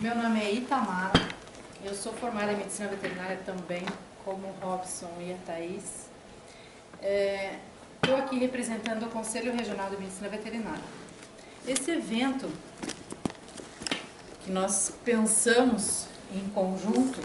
Meu nome é Itamara, eu sou formada em Medicina Veterinária também, como o Robson e a Thaís. Estou aqui representando o Conselho Regional de Medicina Veterinária. Esse evento que nós pensamos em conjunto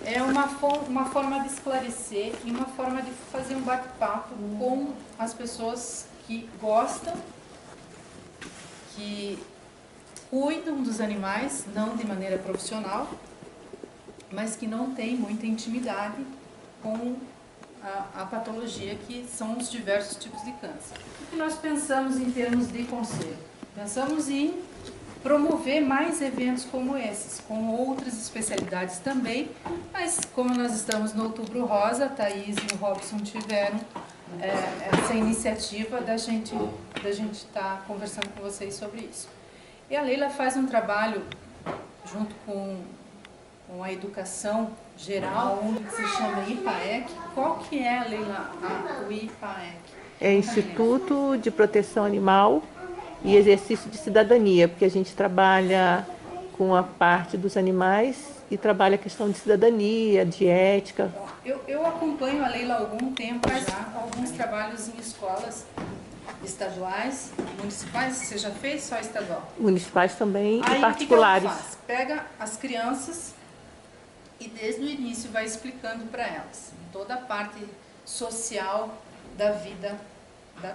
é uma forma de esclarecer e uma forma de fazer um bate-papo com as pessoas que gostam, que cuidam dos animais, não de maneira profissional, mas que não tem muita intimidade com a patologia, que são os diversos tipos de câncer. O que nós pensamos em termos de conselho? Pensamos em promover mais eventos como esses, com outras especialidades também, mas como nós estamos no Outubro Rosa, a Thaís e o Robson tiveram essa iniciativa da gente estar conversando com vocês sobre isso. E a Leila faz um trabalho junto com a educação geral, que se chama IPAEC. Qual que é, Leila, o IPAEC? É Instituto de Proteção Animal e Exercício de Cidadania, porque a gente trabalha com a parte dos animais e trabalha a questão de cidadania, de ética. Eu acompanho a Leila há algum tempo já, alguns trabalhos em escolas estaduais, municipais. Você já fez só estadual? Municipais também Aí, e particulares. O que ela faz? Pega as crianças e desde o início vai explicando para elas toda a parte social da vida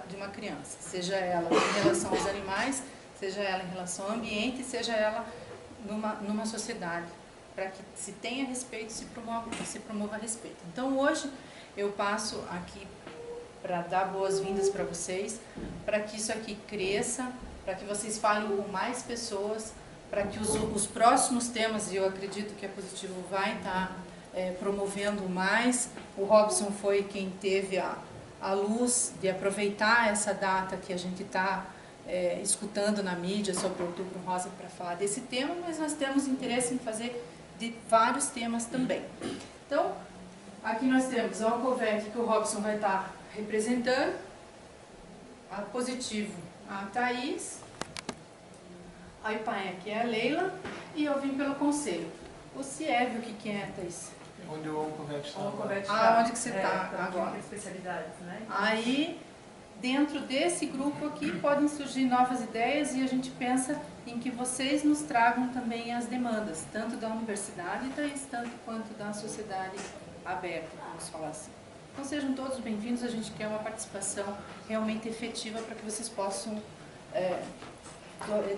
de uma criança, seja ela em relação aos animais, seja ela em relação ao ambiente, seja ela numa sociedade, para que se tenha respeito, se promova respeito. Então hoje eu passo aqui para dar boas-vindas para vocês, para que isso aqui cresça, para que vocês falem com mais pessoas, para que os próximos temas, e eu acredito que a Positivo vai estar promovendo mais. O Robson foi quem teve a luz de aproveitar essa data que a gente está escutando na mídia sobre o Outubro Rosa para falar desse tema, mas nós temos interesse em fazer de vários temas também. Então, aqui nós temos a Oncovec, que o Robson vai estar representando, a Positivo, a Thaís, a IPAEC é a Leila, e eu vim pelo conselho. O CIEV, o que é, Thaís? Onde o Oncovec está. Onde que você está agora? Especialidades, né? Aí, dentro desse grupo aqui, podem surgir novas ideias e a gente pensa em que vocês nos tragam também as demandas, tanto da universidade, Thaís, tanto quanto da sociedade aberta, vamos falar assim. Então sejam todos bem-vindos, a gente quer uma participação realmente efetiva para que vocês possam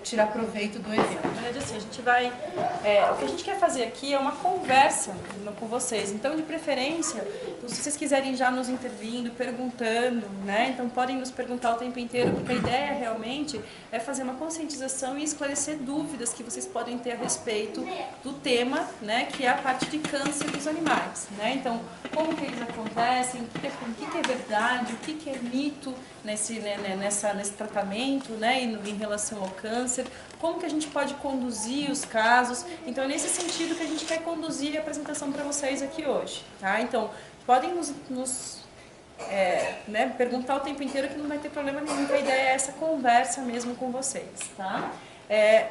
tirar proveito do evento. Na verdade, assim, a gente vai... o que a gente quer fazer aqui é uma conversa com vocês. Então, de preferência, se vocês quiserem já nos intervindo, perguntando, né? Então, podem nos perguntar o tempo inteiro, porque a ideia realmente é fazer uma conscientização e esclarecer dúvidas que vocês podem ter a respeito do tema, né? Que é a parte de câncer dos animais, né? Então, como que eles acontecem, o que é verdade, o que é mito nesse tratamento, né? Em relação ao câncer, como que a gente pode conduzir os casos. Então é nesse sentido que a gente quer conduzir a apresentação para vocês aqui hoje, tá? Então podem nos perguntar o tempo inteiro, que não vai ter problema nenhum, que a ideia é essa conversa mesmo com vocês, tá?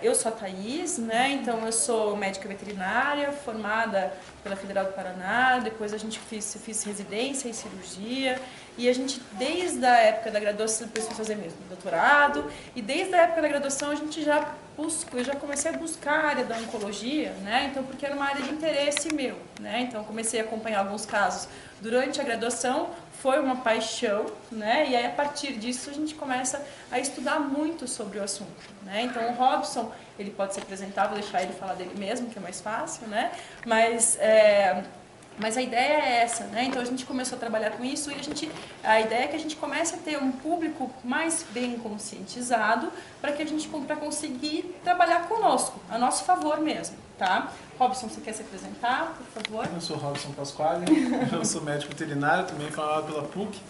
Eu sou a Thaís, né? Então eu sou médica veterinária, formada pela Federal do Paraná, depois a gente fiz residência em cirurgia, e a gente, desde a época da graduação, depois fui fazer mesmo doutorado, e desde a época da graduação a gente eu já comecei a buscar a área da oncologia, né? Então, porque era uma área de interesse meu, né? Então comecei a acompanhar alguns casos durante a graduação, foi uma paixão, né? E aí a partir disso a gente começa a estudar muito sobre o assunto, né? Então o Robson, ele pode se apresentar, vou deixar ele falar dele mesmo, que é mais fácil, né? Mas a ideia é essa, né? Então a gente começou a trabalhar com isso, e a ideia é que a gente comece a ter um público mais bem conscientizado para conseguir trabalhar conosco, a nosso favor mesmo, tá? Robson, você quer se apresentar, por favor? Eu sou Robson Pasquale, eu sou médico veterinário, também formado pela PUC.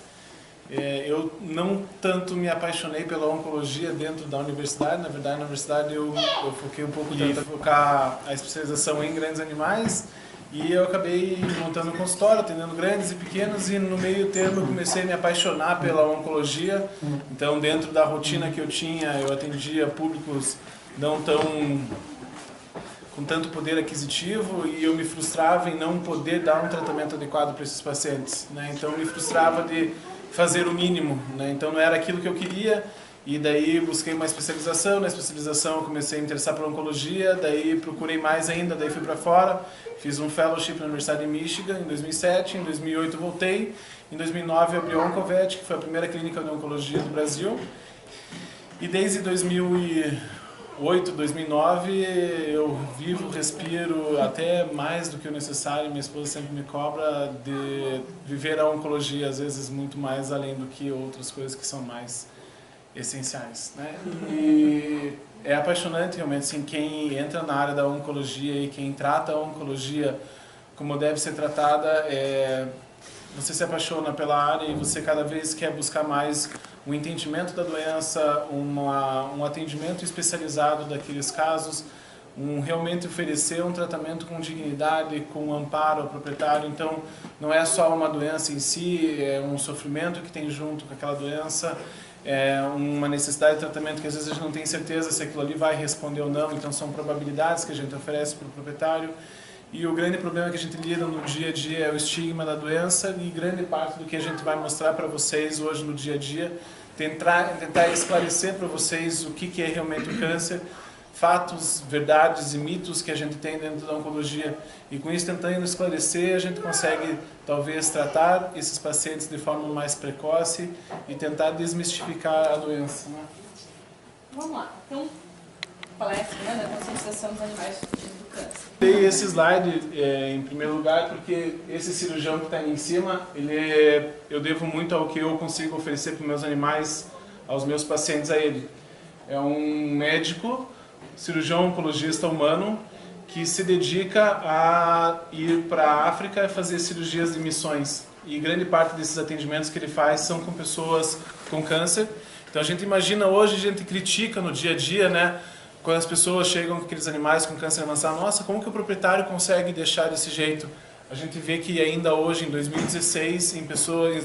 Eu não tanto me apaixonei pela oncologia dentro da universidade. Na verdade, na universidade eu foquei um pouco de focar a especialização em grandes animais, e eu acabei montando um consultório, atendendo grandes e pequenos, e no meio termo eu comecei a me apaixonar pela oncologia. Então, dentro da rotina que eu tinha, eu atendia públicos não tão com tanto poder aquisitivo e eu me frustrava em não poder dar um tratamento adequado para esses pacientes, né? Então me frustrava de fazer o mínimo, né? Então não era aquilo que eu queria e daí busquei uma especialização. Na especialização eu comecei a me interessar por oncologia, daí procurei mais ainda, daí fui para fora, fiz um fellowship na Universidade de Michigan em 2007, em 2008 voltei, em 2009 eu abri a Oncovet, que foi a primeira clínica de oncologia do Brasil, e desde 2008, 2009, eu vivo, respiro até mais do que o necessário. Minha esposa sempre me cobra de viver a oncologia, às vezes muito mais além do que outras coisas que são mais essenciais, né? E é apaixonante realmente, assim, quem entra na área da oncologia e quem trata a oncologia como deve ser tratada, você se apaixona pela área e você cada vez quer buscar mais um entendimento da doença, um atendimento especializado daqueles casos, realmente oferecer um tratamento com dignidade, com amparo ao proprietário. Então, não é só uma doença em si, é um sofrimento que tem junto com aquela doença, é uma necessidade de tratamento que às vezes a gente não tem certeza se aquilo ali vai responder ou não, então são probabilidades que a gente oferece para o proprietário. E o grande problema que a gente lida no dia a dia é o estigma da doença, e grande parte do que a gente vai mostrar para vocês hoje no dia a dia, tentar esclarecer para vocês o que é realmente o câncer, fatos, verdades e mitos que a gente tem dentro da oncologia. E com isso, tentando esclarecer, a gente consegue talvez tratar esses pacientes de forma mais precoce e tentar desmistificar a doença, né? Vamos lá. Então, palestra, né, da conscientização dos animais do câncer. Dei esse slide em primeiro lugar porque esse cirurgião que está aí em cima, eu devo muito ao que eu consigo oferecer para os meus animais, aos meus pacientes, a ele. É um médico, cirurgião oncologista humano, que se dedica a ir para a África e fazer cirurgias de missões. E grande parte desses atendimentos que ele faz são com pessoas com câncer. Então a gente imagina hoje, a gente critica no dia a dia, né? Quando as pessoas chegam com aqueles animais com câncer avançado, nossa, como que o proprietário consegue deixar desse jeito? A gente vê que ainda hoje, em 2016, em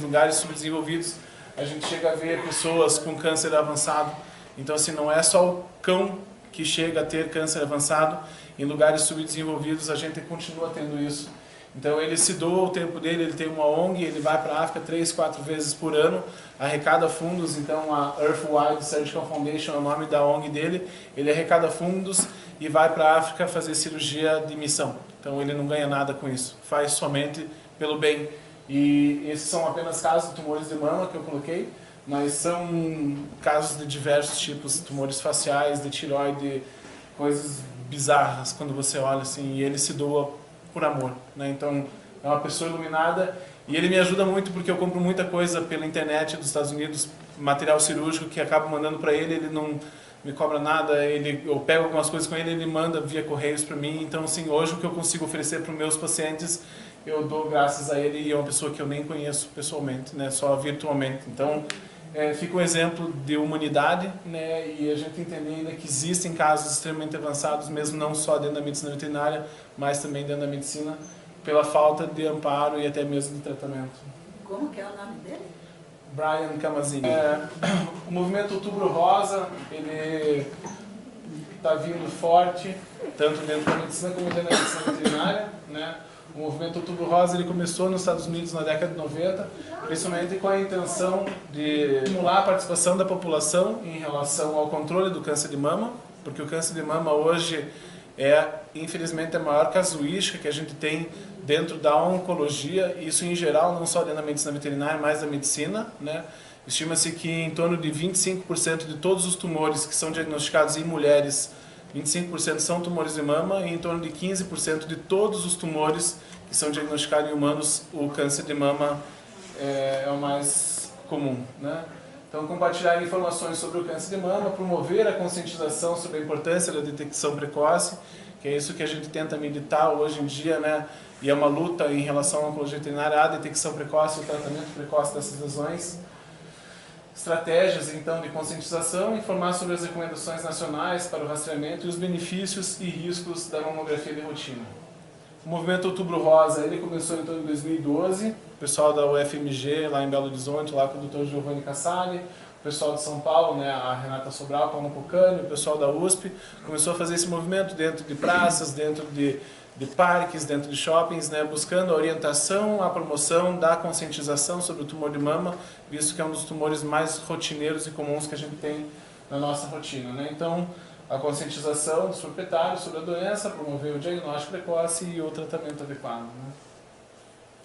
lugares subdesenvolvidos, a gente chega a ver pessoas com câncer avançado. Então, assim, não é só o cão que chega a ter câncer avançado, em lugares subdesenvolvidos a gente continua tendo isso. Então ele se doa o tempo dele, ele tem uma ONG, ele vai para a África 3, 4 vezes por ano, arrecada fundos. Então a Earthwide Surgical Foundation é o nome da ONG dele, ele arrecada fundos e vai para a África fazer cirurgia de missão. Então ele não ganha nada com isso, faz somente pelo bem. E esses são apenas casos de tumores de mama que eu coloquei, mas são casos de diversos tipos, tumores faciais, de tireoide, coisas bizarras quando você olha assim, e ele se doa por amor, né? Então é uma pessoa iluminada e ele me ajuda muito porque eu compro muita coisa pela internet dos Estados Unidos, material cirúrgico que acabo mandando para ele, ele não me cobra nada, eu pego algumas coisas com ele, ele manda via correios para mim. Então assim, hoje o que eu consigo oferecer para os meus pacientes eu dou graças a ele, e é uma pessoa que eu nem conheço pessoalmente, né? Só virtualmente. Então fica um exemplo de humanidade, né? E a gente entender ainda que existem casos extremamente avançados, mesmo não só dentro da medicina veterinária, mas também dentro da medicina, pela falta de amparo e até mesmo de tratamento. Como que é o nome dele? Brian Camazini. O movimento Outubro Rosa, ele está vindo forte, tanto dentro da medicina como dentro da medicina veterinária, né? O movimento Outubro Rosa ele começou nos Estados Unidos na década de 90, principalmente com a intenção de estimular a participação da população em relação ao controle do câncer de mama, porque o câncer de mama hoje é, infelizmente, a maior casuística que a gente tem dentro da oncologia, isso em geral, não só dentro da medicina veterinária, mas da medicina, né? Estima-se que em torno de 25% de todos os tumores que são diagnosticados em mulheres, 25% são tumores de mama, e em torno de 15% de todos os tumores que são diagnosticados em humanos, o câncer de mama é o mais comum, né? Então, compartilhar informações sobre o câncer de mama, promover a conscientização sobre a importância da detecção precoce, que é isso que a gente tenta militar hoje em dia, né? E é uma luta em relação à oncologia veterinária, a detecção precoce e o tratamento precoce dessas lesões. Estratégias, então, de conscientização, informar sobre as recomendações nacionais para o rastreamento e os benefícios e riscos da mamografia de rotina. O movimento Outubro Rosa, ele começou então em 2012, o pessoal da UFMG, lá em Belo Horizonte, lá com o Dr. Giovanni Cassali, pessoal de São Paulo, né, a Renata Sobral, Paulo Cocani, o pessoal da USP, começou a fazer esse movimento dentro de praças, dentro de parques, dentro de shoppings, né, buscando a orientação, a promoção da conscientização sobre o tumor de mama, visto que é um dos tumores mais rotineiros e comuns que a gente tem na nossa rotina, né? Então, a conscientização dos proprietários sobre a doença, promover o diagnóstico precoce e o tratamento adequado, né?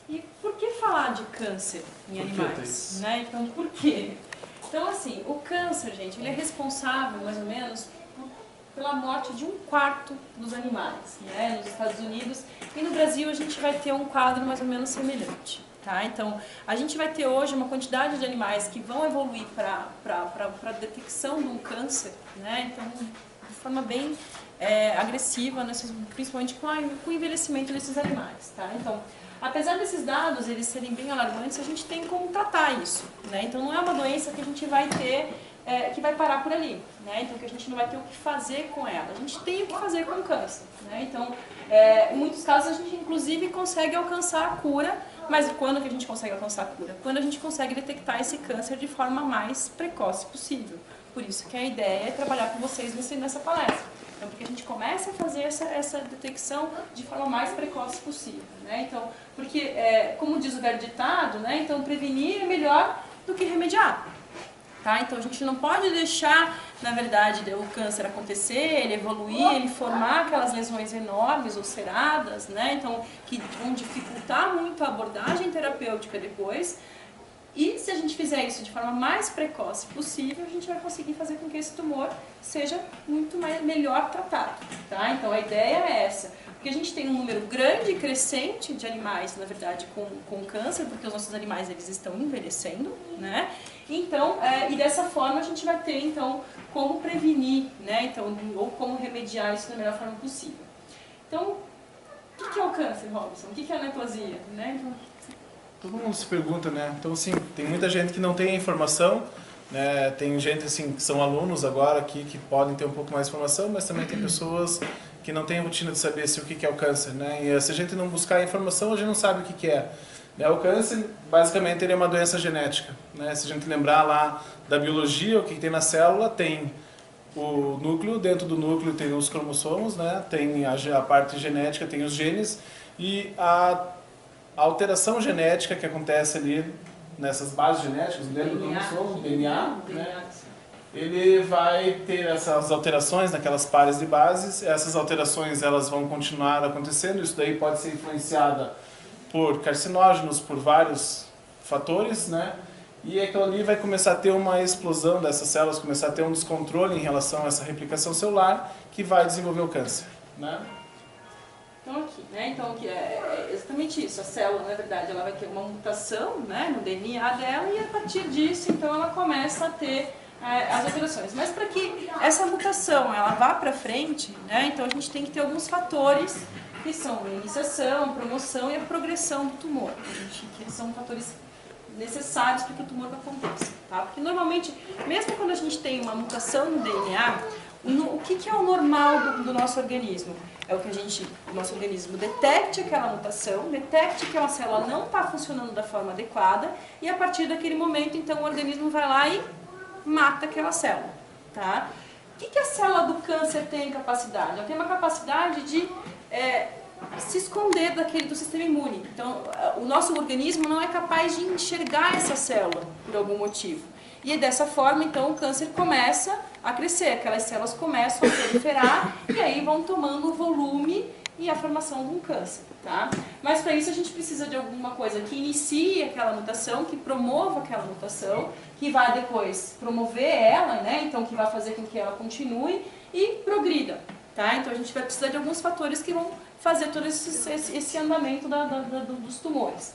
E por que falar de câncer em animais? Né? Então, por quê? Então, assim, o câncer, gente, ele é responsável, mais ou menos, pela morte de 1/4 dos animais, né? Nos Estados Unidos e no Brasil a gente vai ter um quadro mais ou menos semelhante, tá? Então, a gente vai ter hoje uma quantidade de animais que vão evoluir para a detecção de um câncer, né? Então, de forma bem agressiva, principalmente com o envelhecimento desses animais, tá? Então, apesar desses dados eles serem bem alarmantes, a gente tem como tratar isso, né? Então, não é uma doença que a gente vai ter que vai parar por ali, né? Então, que a gente não vai ter o que fazer com ela. A gente tem o que fazer com o câncer, né? Então, em muitos casos, a gente, inclusive, consegue alcançar a cura, mas quando que a gente consegue alcançar a cura? Quando a gente consegue detectar esse câncer de forma mais precoce possível. Por isso que a ideia é trabalhar com vocês nessa palestra. Então, porque a gente começa a fazer essa detecção de forma mais precoce possível, né? Então, porque, como diz o velho ditado, né? Então, prevenir é melhor do que remediar. Tá? Então a gente não pode deixar, na verdade, o câncer acontecer, ele evoluir, ele formar aquelas lesões enormes, ulceradas, né? Então, que vão dificultar muito a abordagem terapêutica depois. E se a gente fizer isso de forma mais precoce possível, a gente vai conseguir fazer com que esse tumor seja muito melhor tratado. Tá? Então a ideia é essa. Porque a gente tem um número grande e crescente de animais, na verdade, com câncer, porque os nossos animais eles estão envelhecendo, né? Então, e dessa forma a gente vai ter, então, como prevenir, né? Então, ou como remediar isso da melhor forma possível. Então, o que é o câncer, Robson? O que é a neoplasia? Né? Então, todo mundo se pergunta, né? Então, sim, tem muita gente que não tem a informação, né? Tem gente, assim, que são alunos agora aqui que podem ter um pouco mais de informação, mas também tem pessoas que não têm rotina de saber o que é o câncer, né? E se a gente não buscar a informação, a gente não sabe o que é. O câncer, basicamente, ele é uma doença genética, né? Se a gente lembrar lá da biologia, o que tem na célula, tem o núcleo, dentro do núcleo tem os cromossomos, né? Tem a parte genética, tem os genes, e a alteração genética que acontece ali nessas bases genéticas, dentro do cromossomo, DNA, né? Ele vai ter essas alterações naquelas pares de bases, essas alterações elas vão continuar acontecendo, isso daí pode ser influenciada por carcinógenos, por vários fatores, né? E aquilo ali vai começar a ter uma explosão dessas células, começar a ter um descontrole em relação a essa replicação celular que vai desenvolver o câncer, né? Então aqui, né? Então aqui é exatamente isso. A célula, na verdade, ela vai ter uma mutação, né, no DNA dela e a partir disso, então, ela começa a ter as alterações. Mas para que essa mutação ela vá para frente, né? Então a gente tem que ter alguns fatores que são a iniciação, a promoção e a progressão do tumor. Que são fatores necessários para que o tumor aconteça, tá? Porque normalmente, mesmo quando a gente tem uma mutação no DNA, o que é o normal do nosso organismo? É o que o nosso organismo detecte aquela mutação, detecte que uma célula não está funcionando da forma adequada e a partir daquele momento, então, o organismo vai lá e mata aquela célula, tá? O que a célula do câncer tem capacidade? Ela tem uma capacidade de se esconder do sistema imune. Então, o nosso organismo não é capaz de enxergar essa célula por algum motivo. E dessa forma, então, o câncer começa a crescer, aquelas células começam a proliferar e aí vão tomando o volume e a formação de um câncer, tá? Mas para isso a gente precisa de alguma coisa que inicie aquela mutação, que promova aquela mutação, que vai depois promover ela, né? Então, que vai fazer com que ela continue e progrida, tá? Então, a gente vai precisar de alguns fatores que vão fazer todo esse andamento dos tumores.